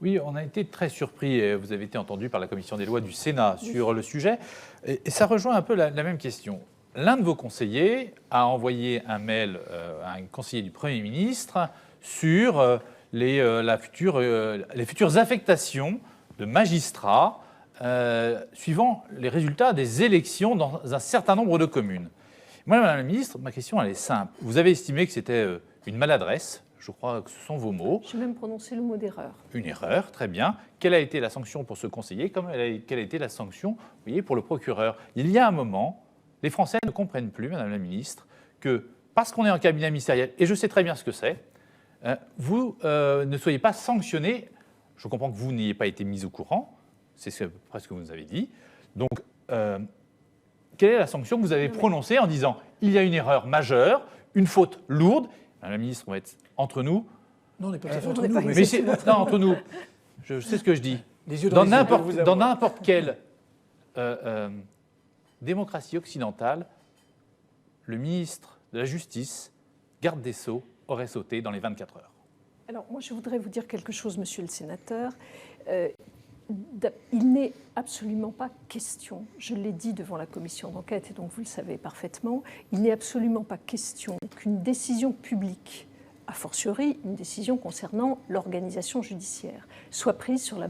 Oui, on a été très surpris. Vous avez été entendu par la commission des lois du Sénat sur le sujet. Et ça rejoint un peu la même question. L'un de vos conseillers a envoyé un mail à un conseiller du Premier ministre sur les futures affectations de magistrats suivant les résultats des élections dans un certain nombre de communes. Moi, Madame la ministre, ma question elle est simple. Vous avez estimé que c'était une maladresse. Je crois que ce sont vos mots. J'ai même prononcé le mot d'erreur. Une erreur, très bien. Quelle a été la sanction pour ce conseiller? Quelle a été la sanction, vous voyez, pour le procureur? Il y a un moment, les Français ne comprennent plus, Madame la ministre, que parce qu'on est en cabinet ministériel, et je sais très bien ce que c'est, vous ne soyez pas sanctionné. Je comprends que vous n'ayez pas été mis au courant, c'est presque ce que vous nous avez dit. Donc, quelle est la sanction que vous avez prononcée en disant il y a une erreur majeure, une faute lourde? Madame la ministre, on va être entre nous. Non, on n'est pas tout à fait entre nous. Non, entre nous. Je sais ce que je dis. Dans n'importe quelle démocratie occidentale, le ministre de la Justice, garde des Sceaux, aurait sauté dans les 24 heures. Alors, moi, je voudrais vous dire quelque chose, monsieur le sénateur. Il n'est absolument pas question, je l'ai dit devant la commission d'enquête, et donc vous le savez parfaitement, il n'est absolument pas question qu'une décision publique, a fortiori une décision concernant l'organisation judiciaire, soit prise sur la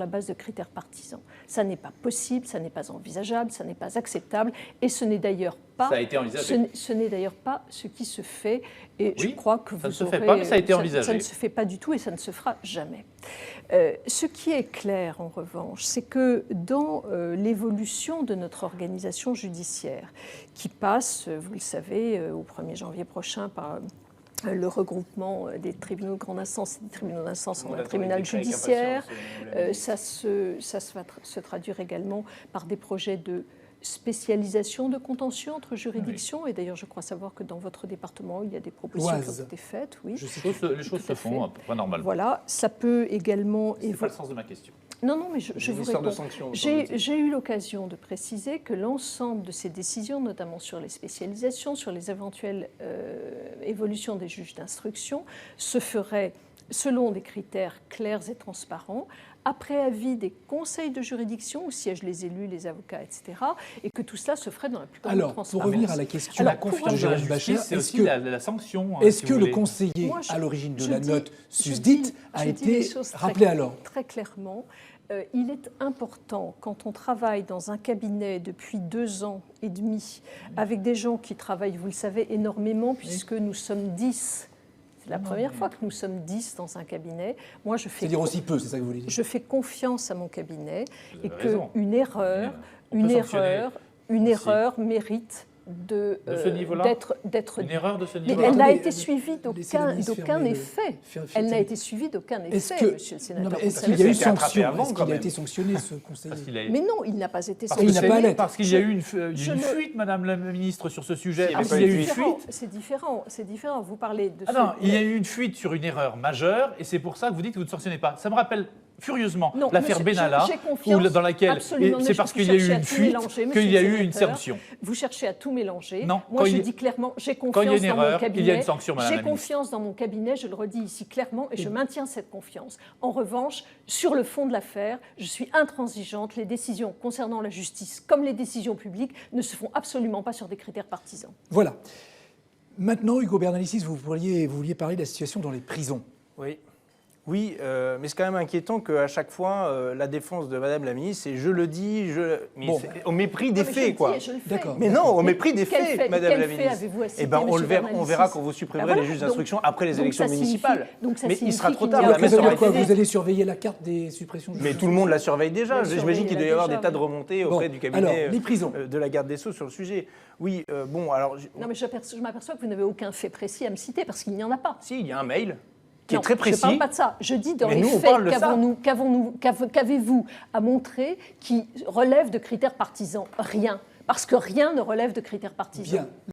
base de critères partisans. Ça n'est pas possible, ça n'est pas envisageable, ça n'est pas acceptable, et ce n'est d'ailleurs pas, ce n'est d'ailleurs pas ce qui se fait, et oui, je crois que ça ne se fait pas, mais ça a été envisagé. Ça ne se fait pas du tout et ça ne se fera jamais. Ce qui est clair, en revanche, c'est que dans l'évolution de notre organisation judiciaire, qui passe, vous le savez, au 1er janvier prochain par le regroupement des tribunaux de grande instance et des tribunaux d'instance en un tribunal judiciaire, ça va se traduire également par des projets de spécialisation de contentieux entre juridictions. Oui. Et d'ailleurs, je crois savoir que dans votre département, il y a des propositions qui ont été faites. Oui. Les choses se font à peu près normalement. Voilà, ça peut également... C'est pas le sens de ma question. Non, mais je vous réponds. J'ai eu l'occasion de préciser que l'ensemble de ces décisions, notamment sur les spécialisations, sur les éventuelles évolutions des juges d'instruction, se feraient selon des critères clairs et transparents, après avis des conseils de juridiction où siègent les élus, les avocats, etc., et que tout cela se ferait dans la plus grande transparence. Pour revenir à la question de la confiance de Jérôme Bascher, c'est aussi la sanction. Est-ce que le conseiller à l'origine de la note susdite a été rappelé alors? Très clairement, il est important, quand on travaille dans un cabinet depuis 2 ans et demi, avec des gens qui travaillent, vous le savez, énormément, puisque nous sommes 10. C'est la première fois que nous sommes 10 dans un cabinet. Moi, c'est-à-dire aussi peu, c'est ça que vous voulez dire? Je fais confiance à mon cabinet et qu'une erreur mérite d'être une erreur de ce niveau-là. Mais elle n'a été suivie d'aucun effet. Elle n'a été suivie d'aucun effet, monsieur le sénateur. Est-ce qu'il y a eu sanction? Est-ce qu'il a été sanctionné, ce conseiller? Mais non, il n'a pas été sanctionné. Parce qu'il y a eu une fuite, Madame la ministre, sur ce sujet. Il y a eu une fuite. C'est différent. Vous parlez de... il y a eu une fuite sur une erreur majeure, et c'est pour ça que vous dites que vous ne sanctionnez pas. Ça me rappelle furieusement l'affaire Benalla, dans laquelle c'est parce qu'il y a eu une fuite qu'il y a eu une sanction. Vous cherchez à tout mélanger. Non, moi, je dis clairement, j'ai confiance dans mon cabinet. Il y a une sanction, Madame la ministre. J'ai confiance dans mon cabinet, je le redis ici clairement, et je maintiens cette confiance. En revanche, sur le fond de l'affaire, je suis intransigeante. Les décisions concernant la justice, comme les décisions publiques, ne se font absolument pas sur des critères partisans. Voilà. Maintenant, Hugo Bernalicis, vous vouliez parler de la situation dans les prisons. Oui, mais c'est quand même inquiétant qu'à chaque fois, la défense de Madame la ministre, c'est je le dis, au mépris des faits, quoi. D'accord. Mais non, au mépris des faits, Madame la ministre. Eh ben, on verra quand vous supprimerez les juges d'instruction après les élections municipales. Mais il sera trop tard. Vous allez surveiller la carte des suppressions de juges? Mais tout le monde la surveille déjà. J'imagine qu'il doit y avoir des tas de remontées auprès du cabinet de la garde des Sceaux sur le sujet. Oui, alors... Non, mais je m'aperçois que vous n'avez aucun fait précis à me citer, parce qu'il n'y en a pas. Si, il y a un mail qui est très précis. Je ne parle pas de ça. Je dis dans les faits, qu'avez-vous à montrer qui relève de critères partisans? Rien. Parce que rien ne relève de critères partisans. Bien.